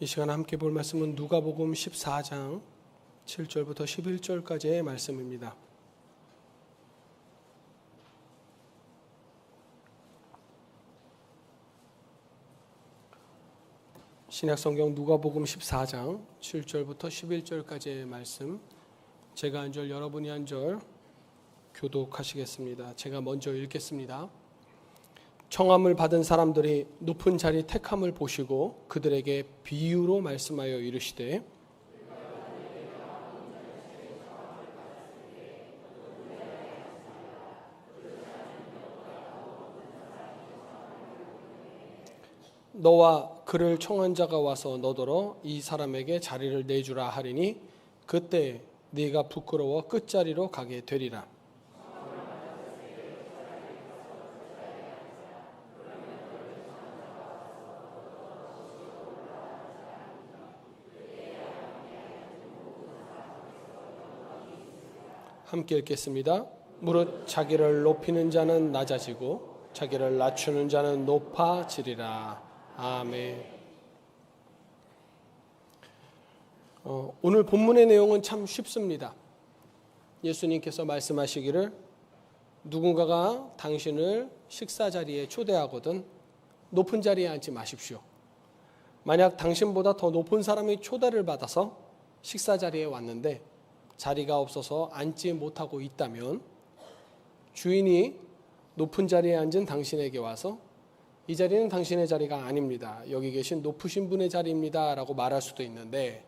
이 시간 함께 볼 말씀은 누가복음 14장 7절부터 11절까지의 말씀입니다. 신약성경 누가복음 14장 7절부터 11절까지의 말씀, 제가 한 절 여러분이 한 절 교독하시겠습니다. 제가 먼저 읽겠습니다. 청함을 받은 사람들이 높은 자리 택함을 보시고 그들에게 비유로 말씀하여 이르시되 너와 그를 청한 자가 와서 너더러 이 사람에게 자리를 내주라 하리니 그때 네가 부끄러워 끝자리로 가게 되리라. 함께 읽겠습니다. 무릇 자기를 높이는 자는 낮아지고 자기를 낮추는 자는 높아지리라. 아멘. 오늘 본문의 내용은 참 쉽습니다. 예수님께서 말씀하시기를 누군가가 당신을 식사 자리에 초대하거든 높은 자리에 앉지 마십시오. 만약 당신보다 더 높은 사람이 초대를 받아서 식사 자리에 왔는데 자리가 없어서 앉지 못하고 있다면 주인이 높은 자리에 앉은 당신에게 와서 이 자리는 당신의 자리가 아닙니다. 여기 계신 높으신 분의 자리입니다. 라고 말할 수도 있는데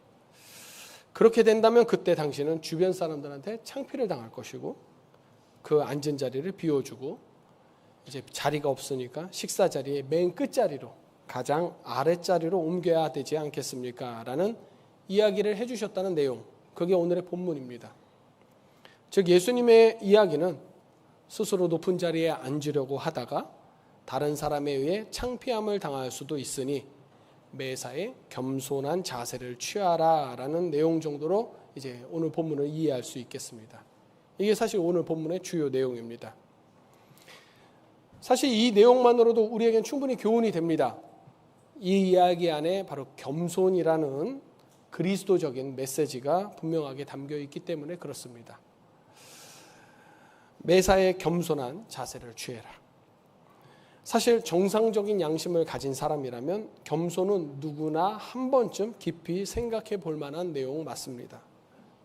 그렇게 된다면 그때 당신은 주변 사람들한테 창피를 당할 것이고 그 앉은 자리를 비워주고 이제 자리가 없으니까 식사 자리의 맨 끝자리로 가장 아랫자리로 옮겨야 되지 않겠습니까? 라는 이야기를 해주셨다는 내용, 그게 오늘의 본문입니다. 즉 예수님의 이야기는 스스로 높은 자리에 앉으려고 하다가 다른 사람에 의해 창피함을 당할 수도 있으니 매사에 겸손한 자세를 취하라라는 내용 정도로 이제 오늘 본문을 이해할 수 있겠습니다. 이게 사실 오늘 본문의 주요 내용입니다. 사실 이 내용만으로도 우리에겐 충분히 교훈이 됩니다. 이 이야기 안에 바로 겸손이라는 그리스도적인 메시지가 분명하게 담겨 있기 때문에 그렇습니다. 매사에 겸손한 자세를 취해라. 사실 정상적인 양심을 가진 사람이라면 겸손은 누구나 한 번쯤 깊이 생각해 볼 만한 내용 맞습니다.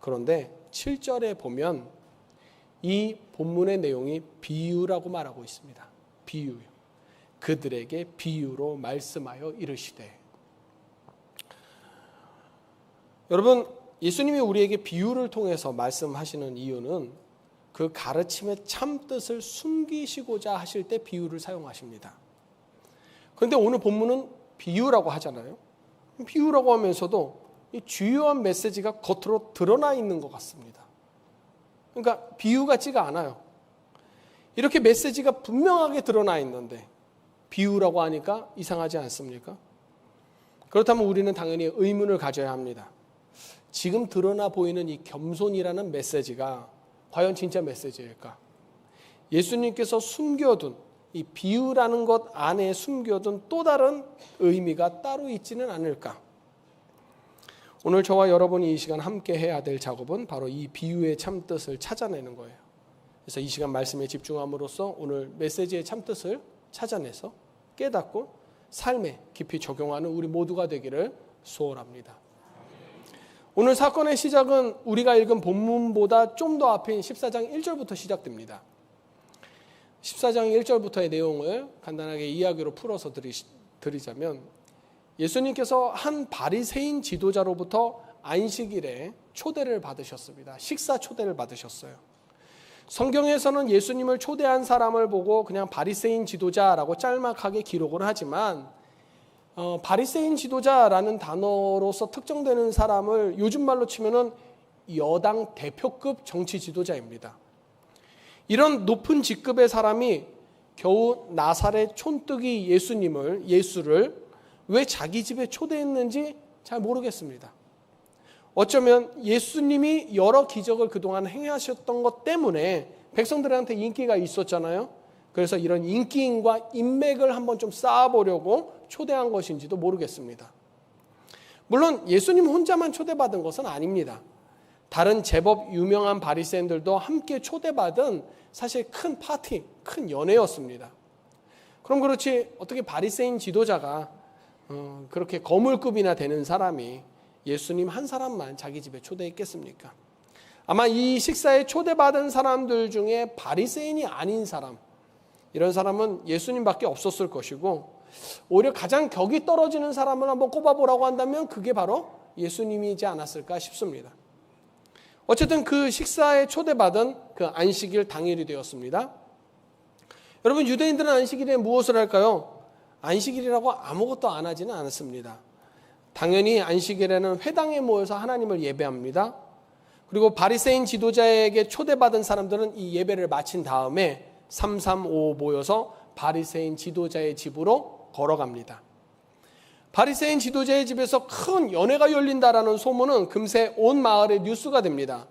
그런데 7절에 보면 이 본문의 내용이 비유라고 말하고 있습니다. 비유요. 그들에게 비유로 말씀하여 이르시되. 여러분, 예수님이 우리에게 비유를 통해서 말씀하시는 이유는 그 가르침의 참뜻을 숨기시고자 하실 때 비유를 사용하십니다. 그런데 오늘 본문은 비유라고 하잖아요. 비유라고 하면서도 이 주요한 메시지가 겉으로 드러나 있는 것 같습니다. 그러니까 비유 같지가 않아요. 이렇게 메시지가 분명하게 드러나 있는데 비유라고 하니까 이상하지 않습니까? 그렇다면 우리는 당연히 의문을 가져야 합니다. 지금 드러나 보이는 이 겸손이라는 메시지가 과연 진짜 메시지일까? 예수님께서 숨겨둔 이 비유라는 것 안에 숨겨둔 또 다른 의미가 따로 있지는 않을까? 오늘 저와 여러분이 이 시간 함께 해야 될 작업은 바로 이 비유의 참뜻을 찾아내는 거예요. 그래서 이 시간 말씀에 집중함으로써 오늘 메시지의 참뜻을 찾아내서 깨닫고 삶에 깊이 적용하는 우리 모두가 되기를 소원합니다. 오늘 사건의 시작은 우리가 읽은 본문보다 좀 더 앞인 14장 1절부터 시작됩니다. 14장 1절부터의 내용을 간단하게 이야기로 풀어서 드리자면 예수님께서 한 바리새인 지도자로부터 안식일에 초대를 받으셨습니다. 식사 초대를 받으셨어요. 성경에서는 예수님을 초대한 사람을 보고 그냥 바리새인 지도자라고 짤막하게 기록을 하지만 바리새인 지도자라는 단어로서 특정되는 사람을 요즘 말로 치면은 여당 대표급 정치 지도자입니다. 이런 높은 직급의 사람이 겨우 나사렛 촌뜨기 예수를 왜 자기 집에 초대했는지 잘 모르겠습니다. 어쩌면 예수님이 여러 기적을 그동안 행하셨던 것 때문에 백성들한테 인기가 있었잖아요. 그래서 이런 인기인과 인맥을 한번 좀 쌓아보려고 초대한 것인지도 모르겠습니다. 물론 예수님 혼자만 초대받은 것은 아닙니다. 다른 제법 유명한 바리새인들도 함께 초대받은 사실 큰 파티, 큰 연회였습니다. 그럼 그렇지 어떻게 바리새인 지도자가 그렇게 거물급이나 되는 사람이 예수님 한 사람만 자기 집에 초대했겠습니까? 아마 이 식사에 초대받은 사람들 중에 바리새인이 아닌 사람, 이런 사람은 예수님밖에 없었을 것이고, 오히려 가장 격이 떨어지는 사람을 한번 꼽아보라고 한다면 그게 바로 예수님이지 않았을까 싶습니다. 어쨌든 그 식사에 초대받은 그 안식일 당일이 되었습니다. 여러분, 유대인들은 안식일에 무엇을 할까요? 안식일이라고 아무것도 안 하지는 않았습니다. 당연히 안식일에는 회당에 모여서 하나님을 예배합니다. 그리고 바리새인 지도자에게 초대받은 사람들은 이 예배를 마친 다음에 335 모여서 바리새인 지도자의 집으로 걸어갑니다. 바리새인 지도자의 집에서 큰 연회가 열린다라는 소문은 금세 온 마을의 뉴스가 됩니다.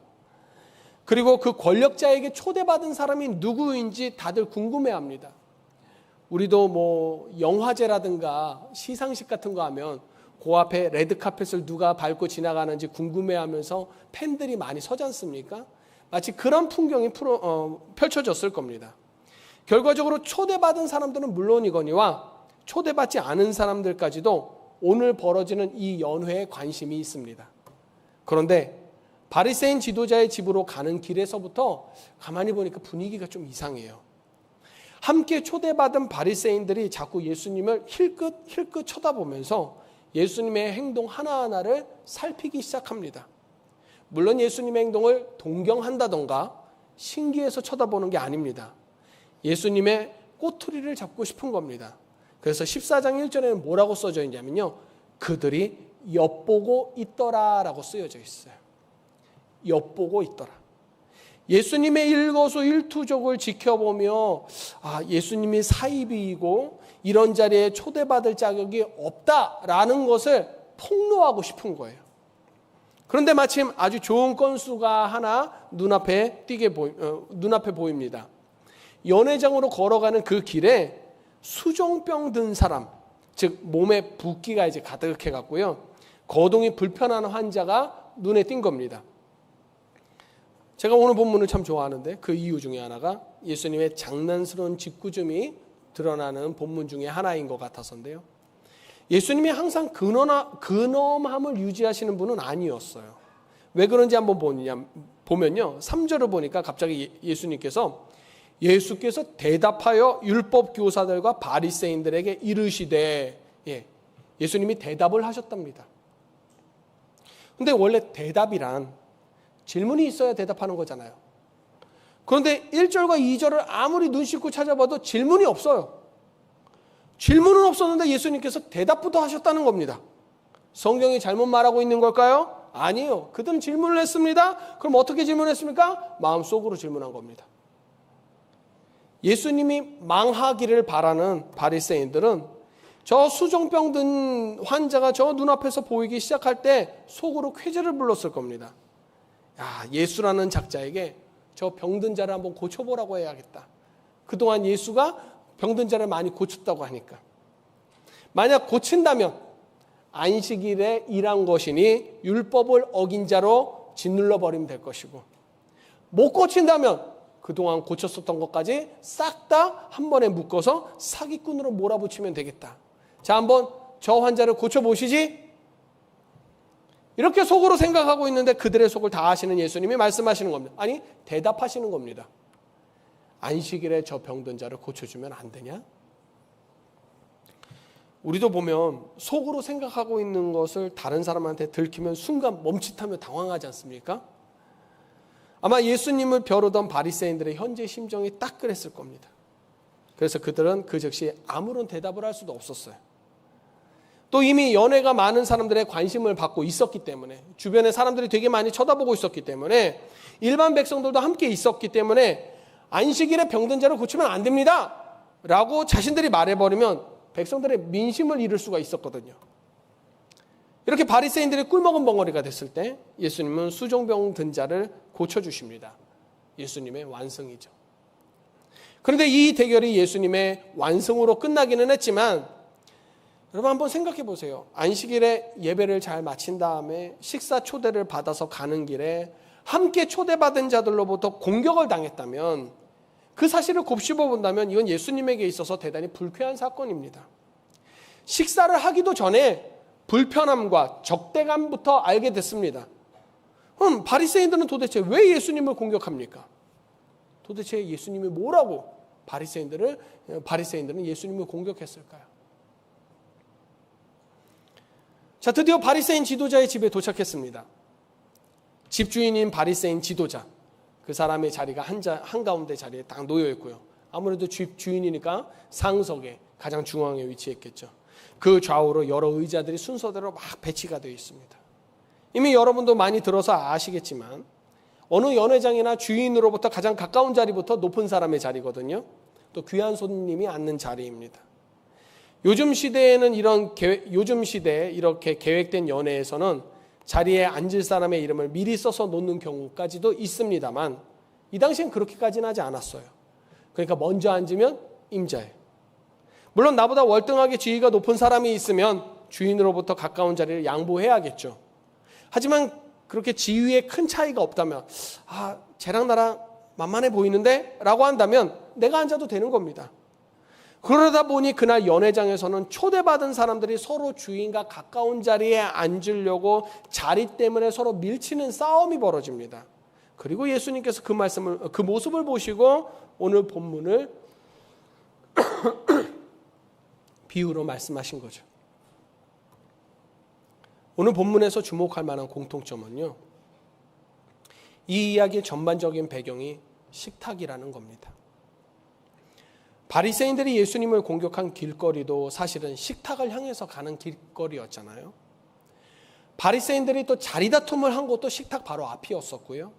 그리고 그 권력자에게 초대받은 사람이 누구인지 다들 궁금해합니다. 우리도 뭐 영화제라든가 시상식 같은 거 하면 그 앞에 레드카펫을 누가 밟고 지나가는지 궁금해하면서 팬들이 많이 서지 않습니까? 마치 그런 풍경이 펼쳐졌을 겁니다. 결과적으로 초대받은 사람들은 물론이거니와 초대받지 않은 사람들까지도 오늘 벌어지는 이 연회에 관심이 있습니다. 그런데 바리새인 지도자의 집으로 가는 길에서부터 가만히 보니까 분위기가 좀 이상해요. 함께 초대받은 바리새인들이 자꾸 예수님을 힐끗 쳐다보면서 예수님의 행동 하나하나를 살피기 시작합니다. 물론 예수님의 행동을 동경한다던가 신기해서 쳐다보는 게 아닙니다. 예수님의 꼬투리를 잡고 싶은 겁니다. 그래서 14장 1절에는 뭐라고 써져 있냐면요, 그들이 엿보고 있더라라고 쓰여져 있어요. 엿보고 있더라. 예수님의 일거수일투족을 지켜보며 예수님이 사이비이고 이런 자리에 초대받을 자격이 없다라는 것을 폭로하고 싶은 거예요. 그런데 마침 아주 좋은 건수가 하나 눈앞에 보입니다. 연회장으로 걸어가는 그 길에 수종병 든 사람, 즉 몸에 붓기가 이제 가득해 갔고요, 거동이 불편한 환자가 눈에 띈 겁니다. 제가 오늘 본문을 참 좋아하는데 그 이유 중에 하나가 예수님의 장난스러운 짓궂음이 드러나는 본문 중에 하나인 것 같아서인데요. 예수님이 항상 근엄함을 유지하시는 분은 아니었어요. 왜 그런지 한번 보면요, 3절을 보니까 갑자기 예수께서 대답하여 율법 교사들과 바리새인들에게 이르시되, 예수님이 대답을 하셨답니다. 근데 원래 대답이란 질문이 있어야 대답하는 거잖아요. 그런데 1절과 2절을 아무리 눈 씻고 찾아봐도 질문이 없어요. 질문은 없었는데 예수님께서 대답부터 하셨다는 겁니다. 성경이 잘못 말하고 있는 걸까요? 아니에요. 그들은 질문을 했습니다. 그럼 어떻게 질문했습니까? 마음속으로 질문한 겁니다. 예수님이 망하기를 바라는 바리새인들은 저 수종병 든 환자가 저 눈앞에서 보이기 시작할 때 속으로 쾌재를 불렀을 겁니다. 예수라는 작자에게 저 병든 자를 한번 고쳐보라고 해야겠다. 그동안 예수가 병든 자를 많이 고쳤다고 하니까. 만약 고친다면 안식일에 일한 것이니 율법을 어긴 자로 짓눌러 버리면 될 것이고, 못 고친다면 그동안 고쳤었던 것까지 싹 다 한 번에 묶어서 사기꾼으로 몰아붙이면 되겠다. 자, 한번 저 환자를 고쳐보시지? 이렇게 속으로 생각하고 있는데 그들의 속을 다 아시는 예수님이 말씀하시는 겁니다. 아니, 대답하시는 겁니다. 안식일에 저 병든 자를 고쳐주면 안 되냐? 우리도 보면 속으로 생각하고 있는 것을 다른 사람한테 들키면 순간 멈칫하며 당황하지 않습니까? 아마 예수님을 벼르던 바리새인들의 현재 심정이 딱 그랬을 겁니다. 그래서 그들은 그 즉시 아무런 대답을 할 수도 없었어요. 또 이미 연회가 많은 사람들의 관심을 받고 있었기 때문에, 주변에 사람들이 되게 많이 쳐다보고 있었기 때문에, 일반 백성들도 함께 있었기 때문에 안식일에 병든 자를 고치면 안 됩니다 라고 자신들이 말해버리면 백성들의 민심을 잃을 수가 있었거든요. 이렇게 바리새인들이 꿀먹은 벙어리가 됐을 때 예수님은 수종병 든 자를 고쳐주십니다. 예수님의 완성이죠. 그런데 이 대결이 예수님의 완성으로 끝나기는 했지만 여러분 한번 생각해 보세요. 안식일에 예배를 잘 마친 다음에 식사 초대를 받아서 가는 길에 함께 초대받은 자들로부터 공격을 당했다면, 그 사실을 곱씹어 본다면 이건 예수님에게 있어서 대단히 불쾌한 사건입니다. 식사를 하기도 전에 불편함과 적대감부터 알게 됐습니다. 그럼 바리새인들은 도대체 왜 예수님을 공격합니까? 도대체 예수님이 뭐라고 바리새인들은 예수님을 공격했을까요? 자, 드디어 바리새인 지도자의 집에 도착했습니다. 집주인인 바리새인 지도자, 그 사람의 자리가 한가운데 자리에 딱 놓여 있고요. 아무래도 집주인이니까 상석에 가장 중앙에 위치했겠죠. 그 좌우로 여러 의자들이 순서대로 막 배치가 되어 있습니다. 이미 여러분도 많이 들어서 아시겠지만 어느 연회장이나 주인으로부터 가장 가까운 자리부터 높은 사람의 자리거든요. 또 귀한 손님이 앉는 자리입니다. 요즘 시대에 이렇게 계획된 연회에서는 자리에 앉을 사람의 이름을 미리 써서 놓는 경우까지도 있습니다만, 이 당시엔 그렇게까지는 하지 않았어요. 그러니까 먼저 앉으면 임자예요. 물론 나보다 월등하게 지위가 높은 사람이 있으면 주인으로부터 가까운 자리를 양보해야겠죠. 하지만 그렇게 지위에 큰 차이가 없다면, 쟤랑 나랑 만만해 보이는데? 라고 한다면 내가 앉아도 되는 겁니다. 그러다 보니 그날 연회장에서는 초대받은 사람들이 서로 주인과 가까운 자리에 앉으려고 자리 때문에 서로 밀치는 싸움이 벌어집니다. 그리고 예수님께서 그 모습을 보시고 오늘 본문을 비유로 말씀하신 거죠. 오늘 본문에서 주목할 만한 공통점은요, 이 이야기의 전반적인 배경이 식탁이라는 겁니다. 바리새인들이 예수님을 공격한 길거리도 사실은 식탁을 향해서 가는 길거리였잖아요. 바리새인들이 또 자리다툼을 한 곳도 식탁 바로 앞이었었고요.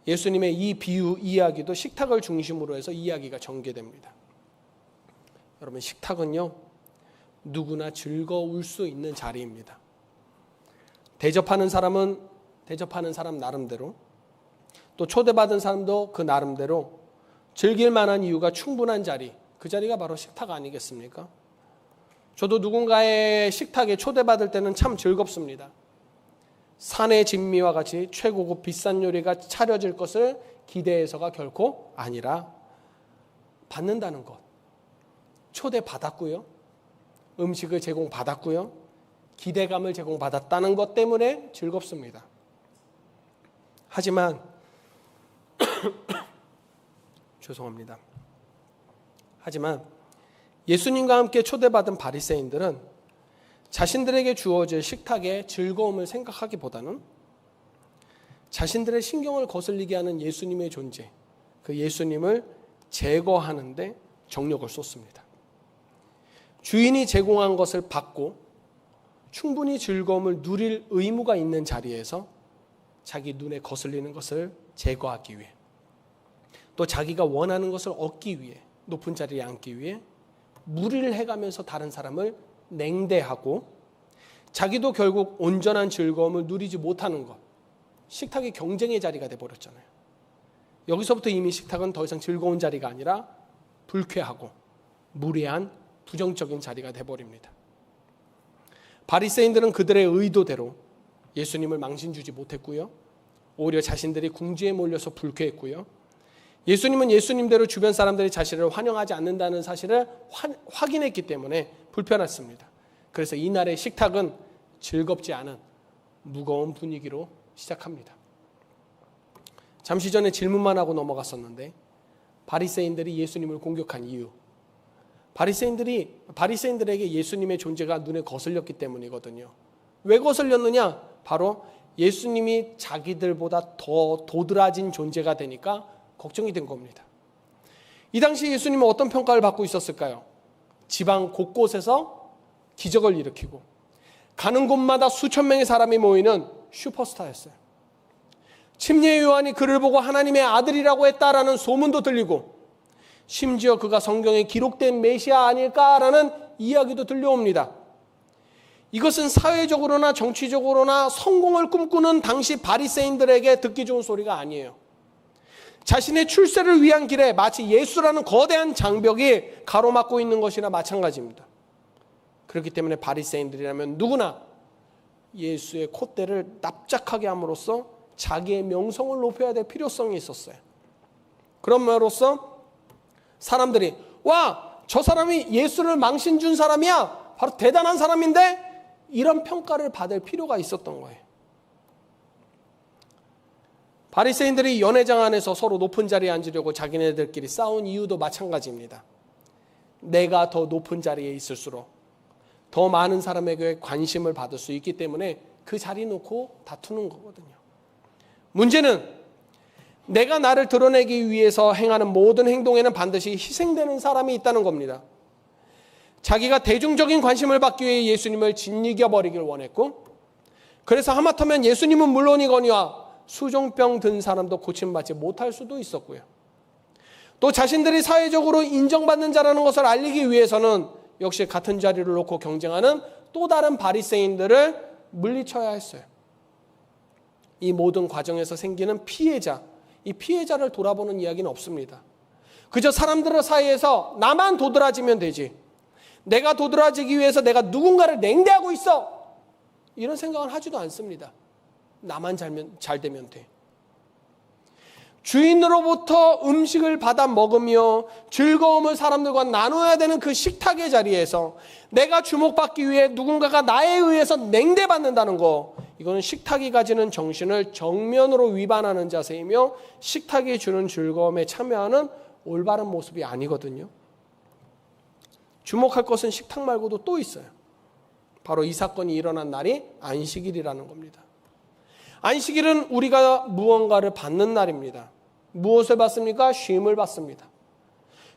예수님의 이 비유 이야기도 식탁을 중심으로 해서 이야기가 전개됩니다. 여러분, 식탁은요, 누구나 즐거울 수 있는 자리입니다. 대접하는 사람은 대접하는 사람 나름대로, 또 초대받은 사람도 그 나름대로 즐길 만한 이유가 충분한 자리, 그 자리가 바로 식탁 아니겠습니까? 저도 누군가의 식탁에 초대받을 때는 참 즐겁습니다. 산의 진미와 같이 최고급 비싼 요리가 차려질 것을 기대해서가 결코 아니라 받는다는 것. 초대받았고요. 음식을 제공받았고요. 기대감을 제공받았다는 것 때문에 즐겁습니다. 하지만 죄송합니다. 하지만 예수님과 함께 초대받은 바리새인들은 자신들에게 주어질 식탁의 즐거움을 생각하기보다는 자신들의 신경을 거슬리게 하는 예수님의 존재, 그 예수님을 제거하는 데 정력을 쏟습니다. 주인이 제공한 것을 받고 충분히 즐거움을 누릴 의무가 있는 자리에서 자기 눈에 거슬리는 것을 제거하기 위해, 또 자기가 원하는 것을 얻기 위해, 높은 자리에 앉기 위해 무리를 해가면서 다른 사람을 냉대하고 자기도 결국 온전한 즐거움을 누리지 못하는 것, 식탁이 경쟁의 자리가 돼버렸잖아요. 여기서부터 이미 식탁은 더 이상 즐거운 자리가 아니라 불쾌하고 무례한 부정적인 자리가 돼버립니다. 바리새인들은 그들의 의도대로 예수님을 망신주지 못했고요, 오히려 자신들이 궁지에 몰려서 불쾌했고요, 예수님은 예수님대로 주변 사람들이 자신을 환영하지 않는다는 사실을 확인했기 때문에 불편했습니다. 그래서 이날의 식탁은 즐겁지 않은 무거운 분위기로 시작합니다. 잠시 전에 질문만 하고 넘어갔었는데, 바리새인들이 예수님을 공격한 이유, 바리새인들에게 예수님의 존재가 눈에 거슬렸기 때문이거든요. 왜 거슬렸느냐? 바로 예수님이 자기들보다 더 도드라진 존재가 되니까 걱정이 된 겁니다. 이 당시 예수님은 어떤 평가를 받고 있었을까요? 지방 곳곳에서 기적을 일으키고 가는 곳마다 수천 명의 사람이 모이는 슈퍼스타였어요. 침례 요한이 그를 보고 하나님의 아들이라고 했다라는 소문도 들리고, 심지어 그가 성경에 기록된 메시아 아닐까라는 이야기도 들려옵니다. 이것은 사회적으로나 정치적으로나 성공을 꿈꾸는 당시 바리새인들에게 듣기 좋은 소리가 아니에요. 자신의 출세를 위한 길에 마치 예수라는 거대한 장벽이 가로막고 있는 것이나 마찬가지입니다. 그렇기 때문에 바리새인들이라면 누구나 예수의 콧대를 납작하게 함으로써 자기의 명성을 높여야 될 필요성이 있었어요. 그럼으로써 사람들이 와, 저 사람이 예수를 망신 준 사람이야, 바로 대단한 사람인데, 이런 평가를 받을 필요가 있었던 거예요. 바리새인들이 연회장 안에서 서로 높은 자리에 앉으려고 자기네들끼리 싸운 이유도 마찬가지입니다. 내가 더 높은 자리에 있을수록 더 많은 사람에게 관심을 받을 수 있기 때문에 그 자리 놓고 다투는 거거든요. 문제는 내가 나를 드러내기 위해서 행하는 모든 행동에는 반드시 희생되는 사람이 있다는 겁니다. 자기가 대중적인 관심을 받기 위해 예수님을 짓이겨버리길 원했고, 그래서 하마터면 예수님은 물론이거니와 수종병 든 사람도 고침받지 못할 수도 있었고요. 또 자신들이 사회적으로 인정받는 자라는 것을 알리기 위해서는 역시 같은 자리를 놓고 경쟁하는 또 다른 바리새인들을 물리쳐야 했어요. 이 모든 과정에서 생기는 피해자, 이 피해자를 돌아보는 이야기는 없습니다. 그저 사람들 사이에서 나만 도드라지면 되지, 내가 도드라지기 위해서 내가 누군가를 냉대하고 있어, 이런 생각을 하지도 않습니다. 나만 잘 되면 돼. 주인으로부터 음식을 받아 먹으며 즐거움을 사람들과 나눠야 되는 그 식탁의 자리에서 내가 주목받기 위해 누군가가 나에 의해서 냉대받는다는 거, 이거는 식탁이 가지는 정신을 정면으로 위반하는 자세이며 식탁이 주는 즐거움에 참여하는 올바른 모습이 아니거든요. 주목할 것은 식탁 말고도 또 있어요. 바로 이 사건이 일어난 날이 안식일이라는 겁니다. 안식일은 우리가 무언가를 받는 날입니다. 무엇을 받습니까? 쉼을 받습니다.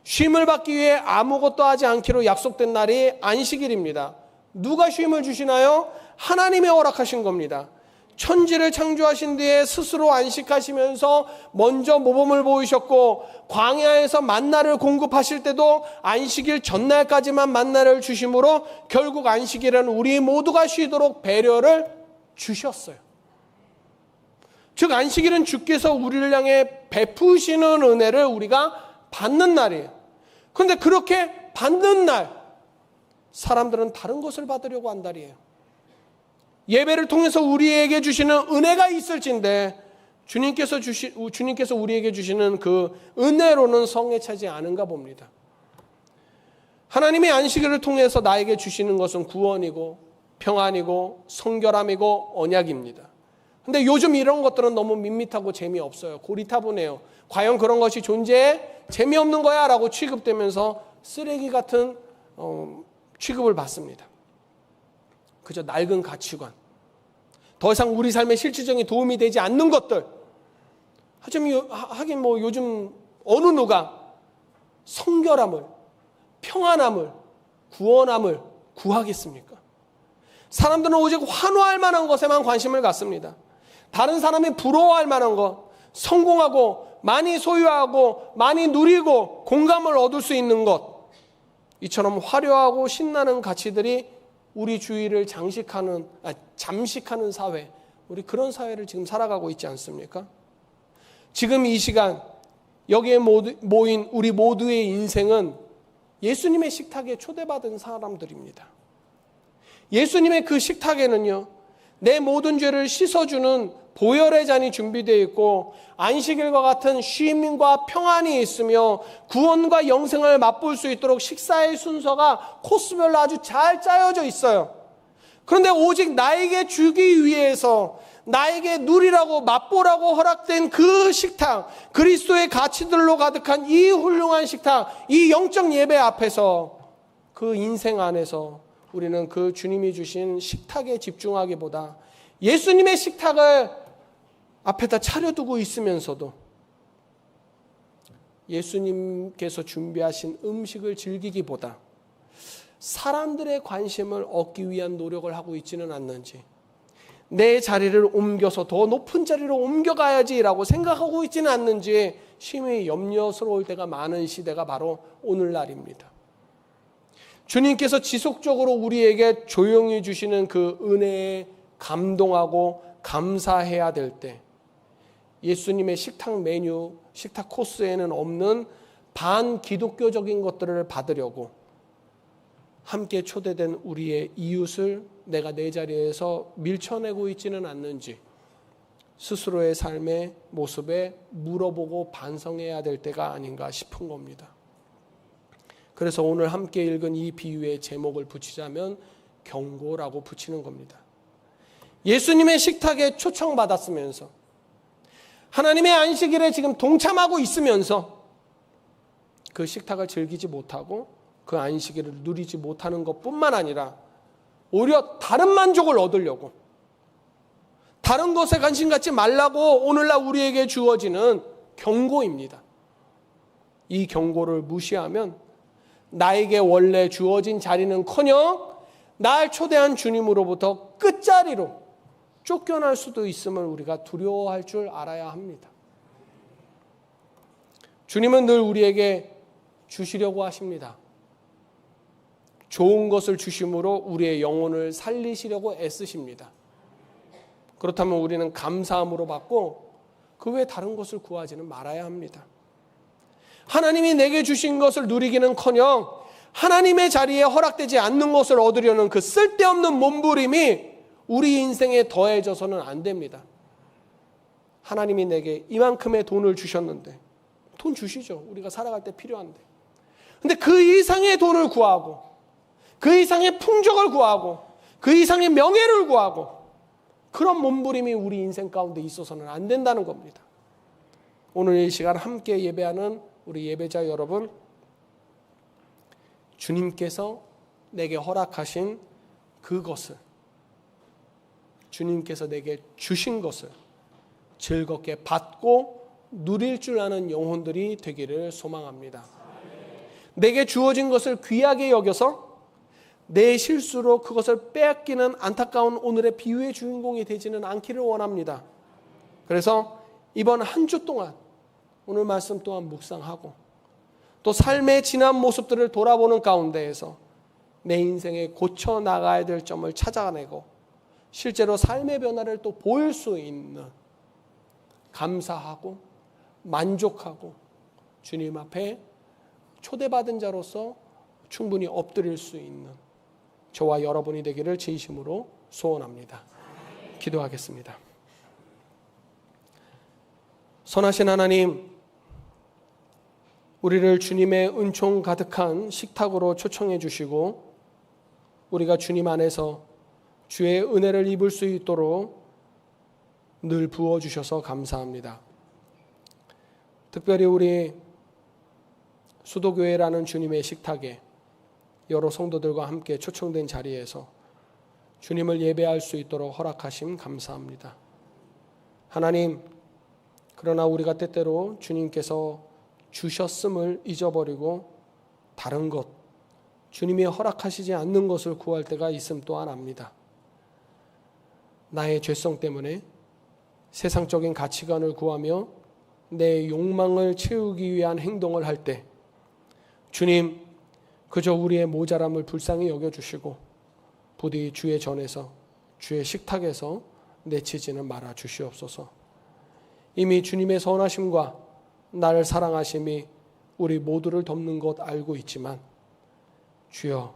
쉼을 받기 위해 아무것도 하지 않기로 약속된 날이 안식일입니다. 누가 쉼을 주시나요? 하나님이 허락하신 겁니다. 천지를 창조하신 뒤에 스스로 안식하시면서 먼저 모범을 보이셨고, 광야에서 만나를 공급하실 때도 안식일 전날까지만 만나를 주심으로 결국 안식일은 우리 모두가 쉬도록 배려를 주셨어요. 즉 안식일은 주께서 우리를 향해 베푸시는 은혜를 우리가 받는 날이에요. 그런데 그렇게 받는 날, 사람들은 다른 것을 받으려고 한 날이에요. 예배를 통해서 우리에게 주시는 은혜가 있을진데 주님께서 우리에게 주시는 그 은혜로는 성에 차지 않은가 봅니다. 하나님의 안식일을 통해서 나에게 주시는 것은 구원이고 평안이고 성결함이고 언약입니다. 근데 요즘 이런 것들은 너무 밋밋하고 재미없어요. 고리타분해요. 과연 그런 것이 존재해? 재미없는 거야 라고 취급되면서 쓰레기 같은 취급을 받습니다. 그저 낡은 가치관, 더 이상 우리 삶에 실질적인 도움이 되지 않는 것들. 하긴 뭐 요즘 어느 누가 성결함을, 평안함을, 구원함을 구하겠습니까? 사람들은 오직 환호할 만한 것에만 관심을 갖습니다. 다른 사람이 부러워할 만한 것, 성공하고 많이 소유하고 많이 누리고 공감을 얻을 수 있는 것, 이처럼 화려하고 신나는 가치들이 우리 주위를 잠식하는 사회, 우리 그런 사회를 지금 살아가고 있지 않습니까? 지금 이 시간 여기에 모인 우리 모두의 인생은 예수님의 식탁에 초대받은 사람들입니다. 예수님의 그 식탁에는요, 내 모든 죄를 씻어주는 보혈의 잔이 준비되어 있고 안식일과 같은 쉼과 평안이 있으며 구원과 영생을 맛볼 수 있도록 식사의 순서가 코스별로 아주 잘 짜여져 있어요. 그런데 오직 나에게 주기 위해서, 나에게 누리라고 맛보라고 허락된 그 식탁, 그리스도의 가치들로 가득한 이 훌륭한 식탁, 이 영적 예배 앞에서, 그 인생 안에서 우리는 그 주님이 주신 식탁에 집중하기보다 예수님의 식탁을 앞에다 차려두고 있으면서도 예수님께서 준비하신 음식을 즐기기보다 사람들의 관심을 얻기 위한 노력을 하고 있지는 않는지, 내 자리를 옮겨서 더 높은 자리로 옮겨가야지라고 생각하고 있지는 않는지 심히 염려스러울 때가 많은 시대가 바로 오늘날입니다. 주님께서 지속적으로 우리에게 조용히 주시는 그 은혜에 감동하고 감사해야 될 때, 예수님의 식탁 메뉴, 식탁 코스에는 없는 반기독교적인 것들을 받으려고 함께 초대된 우리의 이웃을 내가 내 자리에서 밀쳐내고 있지는 않는지 스스로의 삶의 모습에 물어보고 반성해야 될 때가 아닌가 싶은 겁니다. 그래서 오늘 함께 읽은 이 비유의 제목을 붙이자면 경고라고 붙이는 겁니다. 예수님의 식탁에 초청받았으면서 하나님의 안식일에 지금 동참하고 있으면서 그 식탁을 즐기지 못하고 그 안식일을 누리지 못하는 것뿐만 아니라 오히려 다른 만족을 얻으려고 다른 것에 관심 갖지 말라고 오늘날 우리에게 주어지는 경고입니다. 이 경고를 무시하면 나에게 원래 주어진 자리는커녕 날 초대한 주님으로부터 끝자리로 쫓겨날 수도 있음을 우리가 두려워할 줄 알아야 합니다. 주님은 늘 우리에게 주시려고 하십니다. 좋은 것을 주심으로 우리의 영혼을 살리시려고 애쓰십니다. 그렇다면 우리는 감사함으로 받고 그 외에 다른 것을 구하지는 말아야 합니다. 하나님이 내게 주신 것을 누리기는커녕 하나님의 자리에 허락되지 않는 것을 얻으려는 그 쓸데없는 몸부림이 우리 인생에 더해져서는 안 됩니다. 하나님이 내게 이만큼의 돈을 주셨는데 돈 주시죠. 우리가 살아갈 때 필요한데. 근데 그 이상의 돈을 구하고 그 이상의 풍족을 구하고 그 이상의 명예를 구하고 그런 몸부림이 우리 인생 가운데 있어서는 안 된다는 겁니다. 오늘 이 시간 함께 예배하는 우리 예배자 여러분, 주님께서 내게 허락하신 그것을, 주님께서 내게 주신 것을 즐겁게 받고 누릴 줄 아는 영혼들이 되기를 소망합니다. 내게 주어진 것을 귀하게 여겨서 내 실수로 그것을 빼앗기는 안타까운 오늘의 비유의 주인공이 되지는 않기를 원합니다. 그래서 이번 한 주 동안 오늘 말씀 또한 묵상하고 또 삶의 지난 모습들을 돌아보는 가운데에서 내 인생에 고쳐 나가야 될 점을 찾아내고 실제로 삶의 변화를 또 보일 수 있는, 감사하고 만족하고 주님 앞에 초대받은 자로서 충분히 엎드릴 수 있는 저와 여러분이 되기를 진심으로 소원합니다. 기도하겠습니다. 선하신 하나님, 우리를 주님의 은총 가득한 식탁으로 초청해 주시고 우리가 주님 안에서 주의 은혜를 입을 수 있도록 늘 부어주셔서 감사합니다. 특별히 우리 수도교회라는 주님의 식탁에 여러 성도들과 함께 초청된 자리에서 주님을 예배할 수 있도록 허락하심 감사합니다. 하나님, 그러나 우리가 때때로 주님께서 주셨음을 잊어버리고 다른 것, 주님이 허락하시지 않는 것을 구할 때가 있음 또한 압니다. 나의 죄성 때문에 세상적인 가치관을 구하며 내 욕망을 채우기 위한 행동을 할 때 주님, 그저 우리의 모자람을 불쌍히 여겨주시고 부디 주의 전에서 주의 식탁에서 내치지는 말아 주시옵소서. 이미 주님의 선하심과 나를 사랑하심이 우리 모두를 덮는 것 알고 있지만 주여,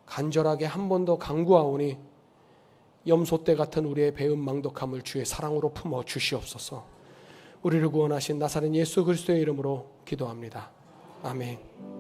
간절하게 한 번 더 간구하오니 염소떼 같은 우리의 배은 망덕함을 주의 사랑으로 품어 주시옵소서. 우리를 구원하신 나사렛 예수 그리스도의 이름으로 기도합니다. 아멘.